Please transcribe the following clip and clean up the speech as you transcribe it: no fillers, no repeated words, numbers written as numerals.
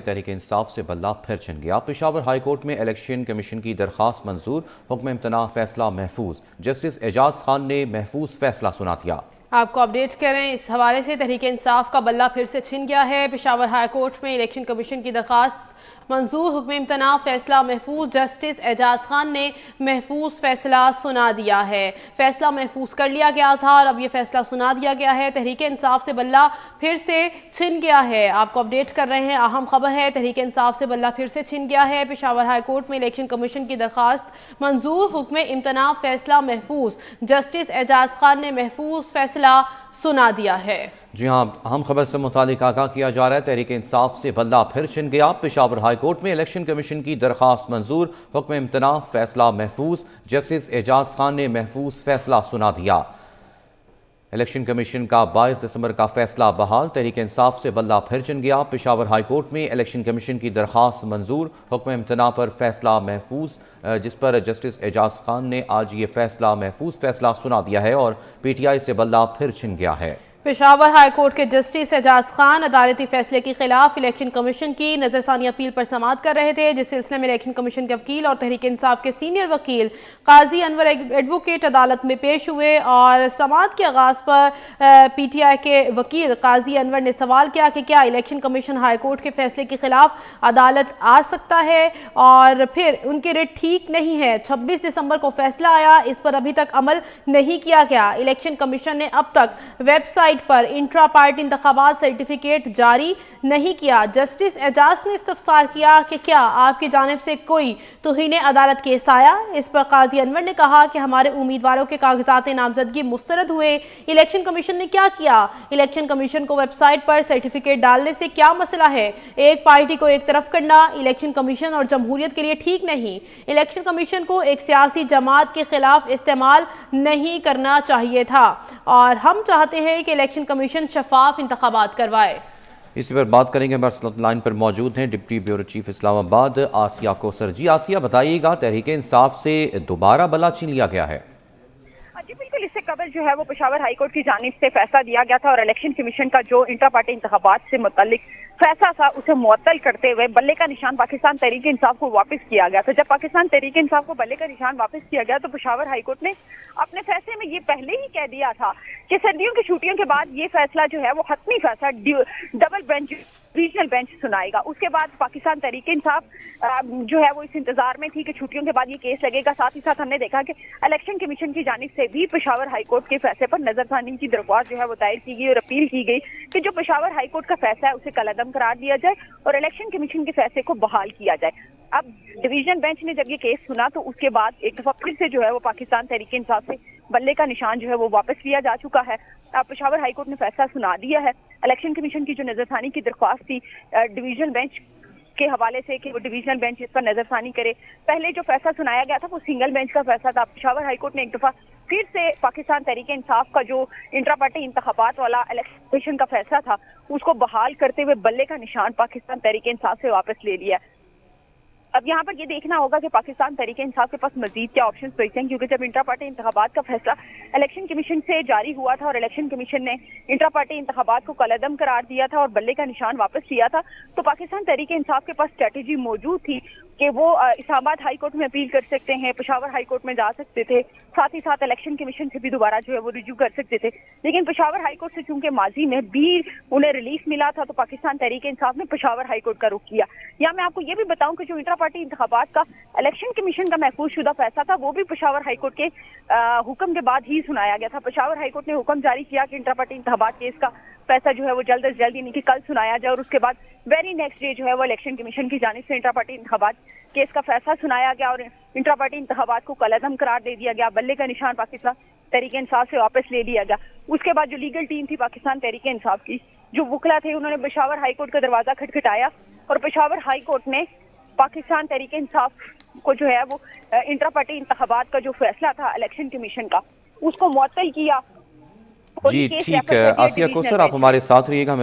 تحریک انصاف سے بلہ پھر چھن گیا۔ پشاور ہائی کورٹ میں الیکشن کمیشن کی درخواست منظور، حکم امتناع فیصلہ محفوظ۔ جسٹس اعجاز خان نے محفوظ فیصلہ سنا دیا۔ آپ کو اپڈیٹ کریں، اس حوالے سے تحریک انصاف کا بلہ پھر سے چھن گیا ہے۔ پشاور ہائی کورٹ میں الیکشن کمیشن کی درخواست منظور، حکم امتناع فیصلہ محفوظ۔ جسٹس اعجاز خان نے محفوظ فیصلہ سنا دیا ہے۔ فیصلہ محفوظ کر لیا گیا تھا اور اب یہ فیصلہ سنا دیا گیا ہے۔ تحریک انصاف سے بلہ پھر سے چھن گیا ہے۔ آپ کو اپڈیٹ کر رہے ہیں، اہم خبر ہے، تحریک انصاف سے بلہ پھر سے چھن گیا ہے۔ پشاور ہائی کورٹ میں الیکشن کمیشن کی درخواست منظور، حکم امتناع فیصلہ محفوظ۔ جسٹس اعجاز خان نے محفوظ فیصلہ سنا دیا ہے۔ جی ہاں، اہم خبر سے متعلق آگاہ کیا جا رہا ہے۔ تحریک انصاف سے بلہ پھر چھن گیا۔ پشاور ہائی کورٹ میں الیکشن کمیشن کی درخواست منظور، حکم امتناع فیصلہ محفوظ۔ جسٹس اعجاز خان نے محفوظ فیصلہ سنا دیا۔ الیکشن کمیشن کا 22 دسمبر کا فیصلہ بحال۔ تحریک انصاف سے بلہ پھر چھن گیا۔ پشاور ہائی کورٹ میں الیکشن کمیشن کی درخواست منظور، حکم امتناع پر فیصلہ محفوظ، جس پر جسٹس اعجاز خان نے آج یہ فیصلہ محفوظ فیصلہ سنا دیا ہے اور پی ٹی آئی سے بلہ پھر چھن گیا ہے۔ پشاور ہائی کورٹ کے جسٹس اعجاز خان عدالتی فیصلے کے خلاف الیکشن کمیشن کی نظر ثانی اپیل پر سماعت کر رہے تھے، جس سلسلے میں الیکشن کمیشن کے وکیل اور تحریک انصاف کے سینئر وکیل قاضی انور ایڈوکیٹ عدالت میں پیش ہوئے اور سماعت کے آغاز پر پی ٹی آئی کے وکیل قاضی انور نے سوال کیا کہ کیا الیکشن کمیشن ہائی کورٹ کے فیصلے کے خلاف عدالت آ سکتا ہے، اور پھر ان کے ریٹ ٹھیک نہیں ہے۔ 26 دسمبر کو فیصلہ آیا، اس پر ابھی تک عمل نہیں کیا گیا۔ الیکشن کمیشن نے اب تک ویب سائٹ پر انٹرا پارٹی انتخابات سرٹیفکیٹ جاری نہیں کیا۔ جسٹس اعجاز نے استفسار کیا کہ کیا آپ کی جانب سے کوئی توہین عدالت کیس آیا؟ اس پر قاضی انور نے کہا کہ ہمارے امیدواروں کے کاغذات نامزدگی مسترد ہوئے۔ الیکشن کمیشن نے کیا کیا؟ الیکشن کمیشن کو ویب سائٹ پر سرٹیفکیٹ ڈالنے سے کیا مسئلہ ہے؟ ایک پارٹی کو ایک طرف کرنا الیکشن کمیشن اور جمہوریت کے لیے ٹھیک نہیں۔ الیکشن کمیشن کو ایک سیاسی جماعت کے خلاف استعمال نہیں کرنا چاہیے تھا اور ہم چاہتے ہیں کہ الیکشن کمیشن شفاف انتخابات کروائے۔ اسی پر بات کریں گے، ہمارے لائن پر موجود ہیں ڈپٹی بیورو چیف اسلام آباد آسیہ کوثر۔ جی آسیہ، بتائیے گا تحریک انصاف سے دوبارہ بلہ چھین لیا گیا ہے؟ جی بالکل، اس سے قبل جو ہے وہ پشاور ہائی کورٹ کی جانب سے فیصلہ دیا گیا تھا اور الیکشن کمیشن کا جو انٹرا پارٹی انتخابات سے متعلق فیصلہ تھا اسے معطل کرتے ہوئے بلے کا نشان پاکستان تحریک انصاف کو واپس کیا گیا تھا۔ جب پاکستان تحریک انصاف کو بلے کا نشان واپس کیا گیا تو پشاور ہائی کورٹ نے اپنے فیصلے میں یہ پہلے ہی کہہ دیا تھا کہ سردیوں کی چھٹیوں کے بعد یہ فیصلہ جو ہے وہ حتمی فیصلہ ڈبل بینچ ریجنل بینچ سنائے گا۔ اس کے بعد پاکستان تحریک انصاف جو ہے وہ اس انتظار میں تھی کہ چھٹیوں کے بعد یہ کیس لگے گا۔ ساتھ ہی ساتھ ہم نے دیکھا کہ الیکشن کمیشن کی جانب سے بھی پشاور ہائی کورٹ کے فیصلے پر نظر ثانی کی درخواست جو ہے وہ دائر کی گئی اور اپیل کی گئی کہ جو پشاور ہائی کورٹ کا فیصلہ ہے اسے کالعدم قرار دیا جائے اور الیکشن کمیشن کے فیصلے کو بحال کیا جائے۔ اب ڈویژن بینچ نے جب یہ کیس سنا تو اس کے بعد ایک دفعہ پھر سے جو ہے وہ پاکستان تحریک انصاف سے بلے کا نشان جو ہے وہ واپس لیا جا چکا ہے۔ اب پشاور ہائی کورٹ نے فیصلہ سنا دیا ہے۔ الیکشن کمیشن کی جو نظر ثانی کی درخواست تھی ڈویژن بینچ کے حوالے سے کہ وہ ڈویژنل بینچ اس پر نظر ثانی کرے، پہلے جو فیصلہ سنایا گیا تھا وہ سنگل بینچ کا فیصلہ تھا۔ پشاور ہائی کورٹ نے ایک دفعہ پھر سے پاکستان تحریک انصاف کا جو انٹرا پارٹی انتخابات والا الیکشن کمیشن کا فیصلہ تھا اس کو بحال کرتے ہوئے بلے کا نشان پاکستان تحریک انصاف سے واپس لے لیا۔ اب یہاں پر یہ دیکھنا ہوگا کہ پاکستان تحریک انصاف کے پاس مزید کیا آپشنز بچتے ہیں، کیونکہ جب انٹرا پارٹی انتخابات کا فیصلہ الیکشن کمیشن سے جاری ہوا تھا اور الیکشن کمیشن نے انٹرا پارٹی انتخابات کو کالعدم قرار دیا تھا اور بلے کا نشان واپس لیا تھا، تو پاکستان تحریک انصاف کے پاس اسٹریٹجی موجود تھی کہ وہ اسلام آباد ہائی کورٹ میں اپیل کر سکتے ہیں، پشاور ہائی کورٹ میں جا سکتے تھے، ساتھ ہی ساتھ الیکشن کمیشن سے بھی دوبارہ جو ہے وہ رجوع کر سکتے تھے۔ لیکن پشاور ہائی کورٹ سے چونکہ ماضی میں بھی انہیں ریلیف ملا تھا تو پاکستان تحریک انصاف نے پشاور ہائی کورٹ کا رخ کیا۔ یا میں آپ کو یہ بھی بتاؤں کہ جو انٹرا پارٹی انتخابات کا الیکشن کمیشن کا محفوظ شدہ فیصلہ تھا وہ بھی پشاور ہائی کورٹ کے حکم کے بعد ہی سنایا گیا تھا۔ پشاور ہائی کورٹ نے حکم جاری کیا کہ انٹرا پارٹی انتخابات کیس کا فیصلہ جو ہے وہ جلد از جلد، یعنی کہ کل سنایا جائے، اور اس کے بعد ویری نیکسٹ ڈے جو ہے وہ الیکشن کمیشن کی جانب سے انٹرا پارٹی انتخابات کیس کا فیصلہ سنایا گیا اور انٹرا پارٹی انتخابات کو کالعدم قرار دے دیا گیا، بلے کا نشان پاکستان تحریک انصاف سے واپس لے لیا گیا۔ اس کے بعد جو لیگل ٹیم تھی پاکستان تحریک انصاف کی، جو وکلا تھے، انہوں نے پشاور ہائی کورٹ کا دروازہ کھٹکھٹایا اور پشاور ہائی کورٹ نے پاکستان تحریک انصاف کو جو ہے وہ انٹرا پارٹی انتخابات کا جو فیصلہ تھا الیکشن کمیشن کا اس کو معطل کیا۔ جی ٹھیک ہے آسیہ کوثر، آپ ہمارے ساتھ رہیے گا۔